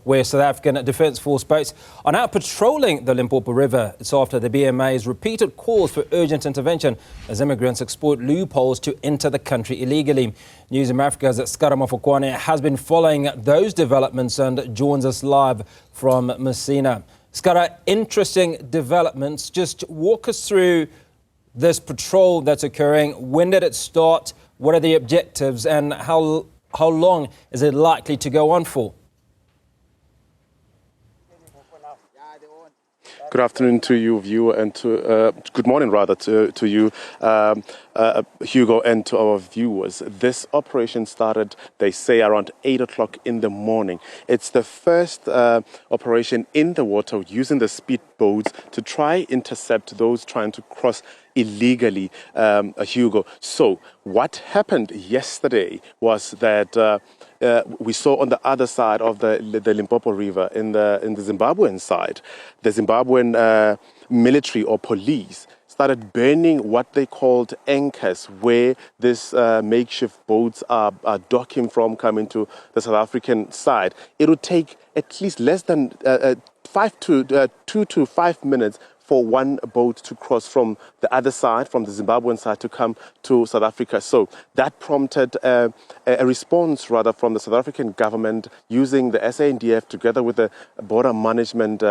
where South African Defence Force boats are now patrolling the Limpopo River. It's after the BMA's repeated calls for urgent intervention as immigrants exploit loopholes to enter the country illegally. Newzroom Afrika's Scara Mafokoane has been following those developments and joins us live from Messina. Scara, interesting developments. Just walk us through this patrol that's occurring. When did it start? What are the objectives, and how long is it likely to go on for? Good afternoon to you, viewer, and good morning, rather, to you, Hugo, and to our viewers. This operation started, they say, around 8 o'clock in the morning. It's the first operation in the water using the speedboats to try intercept those trying to cross illegally, Hugo. So what happened yesterday was that we saw on the other side of the Limpopo River, in the Zimbabwean side, the Zimbabwean military or police started burning what they called anchors, where this makeshift boats are docking from, coming to the South African side. It would take at least less than 2 to 5 minutes for one boat to cross from the other side, from the Zimbabwean side, to come to South Africa. So that prompted a response, rather, from the South African government using the SNDF together with the border management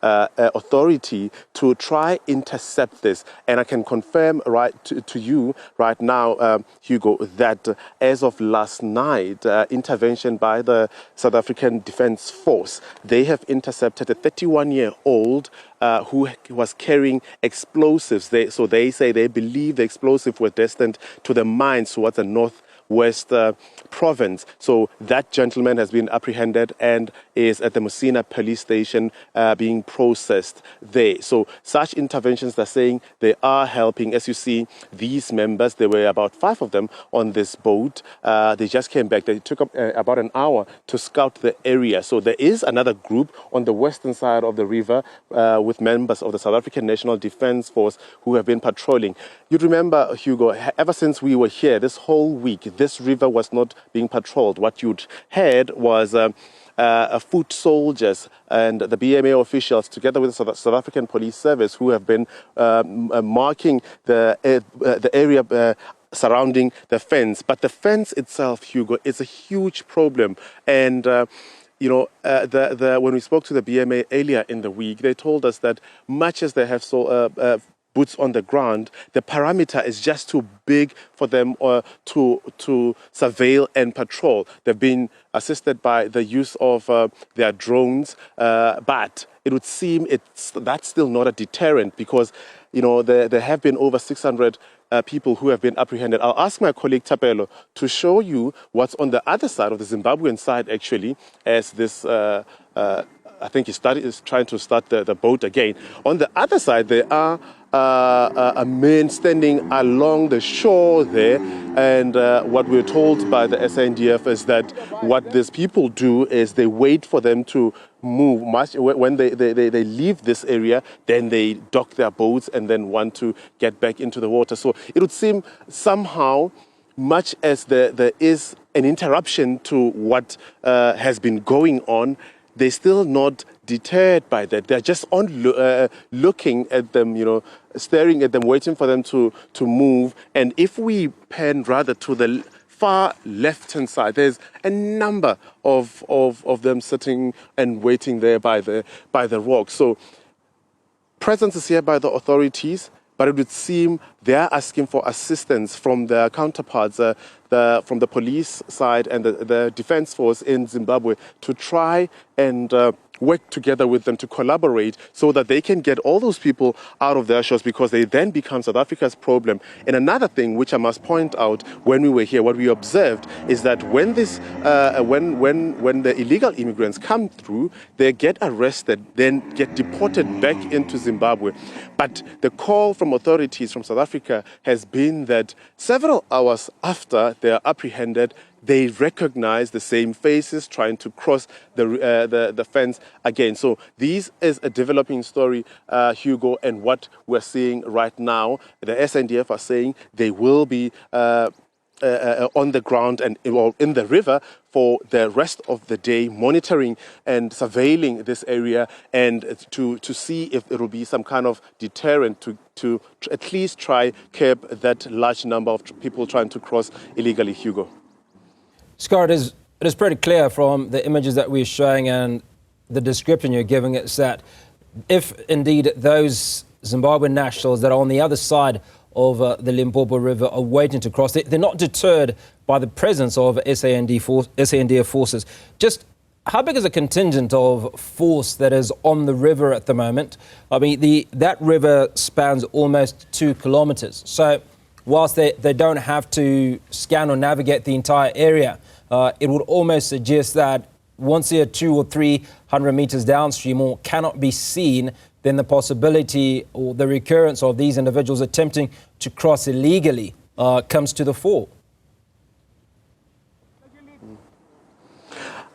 authority to try intercept this. And I can confirm to you right now, Hugo, that as of last night, intervention by the South African Defence Force, they have intercepted a 31-year-old who was carrying explosives. So they say they believe the explosives were destined to the mines towards the northwest province. So that gentleman has been apprehended and is at the Messina police station being processed there. So such interventions, they're saying, they are helping. As you see, these members, there were about 5 of them on this boat. They just came back. They took about an hour to scout the area. So there is another group on the western side of the river with members of the South African National Defence Force who have been patrolling. You'd remember, Hugo, ever since we were here this whole week, this river was not being patrolled. What you'd heard was foot soldiers and the BMA officials, together with the South African Police Service, who have been marking the area surrounding the fence. But the fence itself, Hugo, is a huge problem. And you know, when we spoke to the BMA earlier in the week, they told us that much as they have boots on the ground, the parameter is just too big for them to surveil and patrol. They've been assisted by the use of their drones, but it would seem that's still not a deterrent, because, you know, there have been over 600 people who have been apprehended. I'll ask my colleague Tapelo to show you what's on the other side of the Zimbabwean side, actually, as this I think is trying to start the boat again. On the other side, there are a men standing along the shore there, and what we're told by the SNDF is that what these people do is they wait for them to move. When they leave this area, then they dock their boats and then want to get back into the water. So it would seem somehow, much as there is an interruption to what has been going on, they're still not deterred by that. They're just looking at them, you know, staring at them, waiting for them to move. And if we pan rather to the far left-hand side, there's a number of them sitting and waiting there by the rock. So presence is here by the authorities, but it would seem they're asking for assistance from their counterparts, from the police side and the defense force in Zimbabwe, to try and work together with them to collaborate so that they can get all those people out of their shores, because they then become South Africa's problem. And another thing which I must point out, when we were here, what we observed is that when this, when the illegal immigrants come through, they get arrested, then get deported back into Zimbabwe. But the call from authorities from South Africa has been that several hours after they are apprehended, they recognize the same faces trying to cross the fence again. So this is a developing story, Hugo, and what we're seeing right now, the SNDF are saying they will be on the ground and in the river for the rest of the day, monitoring and surveilling this area, and to see if there will be some kind of deterrent to at least try curb that large number of people trying to cross illegally, Hugo. Scar, it is pretty clear from the images that we're showing and the description you're giving us that if indeed those Zimbabwean nationals that are on the other side of the Limpopo River are waiting to cross, they're not deterred by the presence of SANDF forces. Just how big is the contingent of force that is on the river at the moment? I mean, that river spans almost 2 kilometers. So whilst they don't have to scan or navigate the entire area, it would almost suggest that once they're 200 or 300 meters downstream or cannot be seen, then the possibility or the recurrence of these individuals attempting to cross illegally comes to the fore.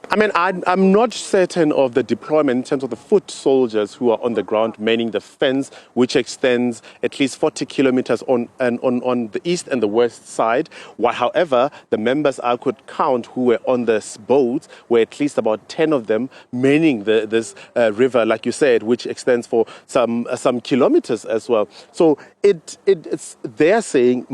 I mean, I'm not certain of the deployment in terms of the foot soldiers who are on the ground, manning the fence, which extends at least 40 kilometers on the east and the west side. However, the members I could count who were on this boat were at least about 10 of them manning this river, like you said, which extends for some kilometers as well. So they're saying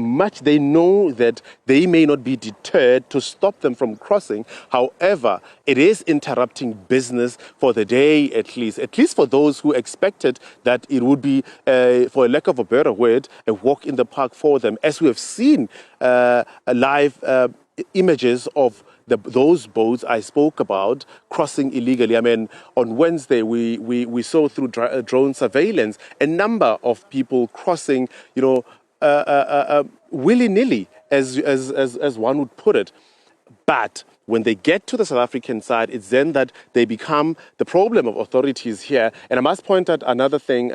they know that they may not be deterred to stop them from crossing. However, it is interrupting business for the day, at least for those who expected that it would be, for a lack of a better word, a walk in the park for them. As we have seen live images of those boats I spoke about crossing illegally. I mean, on Wednesday, we saw through drone surveillance a number of people crossing, willy-nilly, as one would put it. But when they get to the South African side, it's then that they become the problem of authorities here. And I must point out another thing,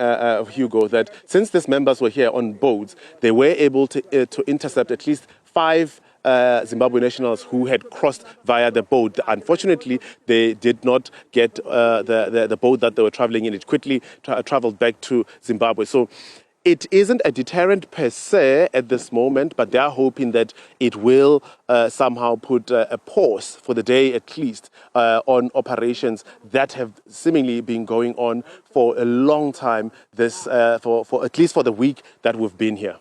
Hugo, that since these members were here on boats, they were able to intercept at least 5 Zimbabwe nationals who had crossed via the boat. Unfortunately, they did not get the boat that they were traveling in. It quickly traveled back to Zimbabwe. So it isn't a deterrent per se at this moment, but they are hoping that it will somehow put a pause for the day at least on operations that have seemingly been going on for a long time, for at least for the week that we've been here.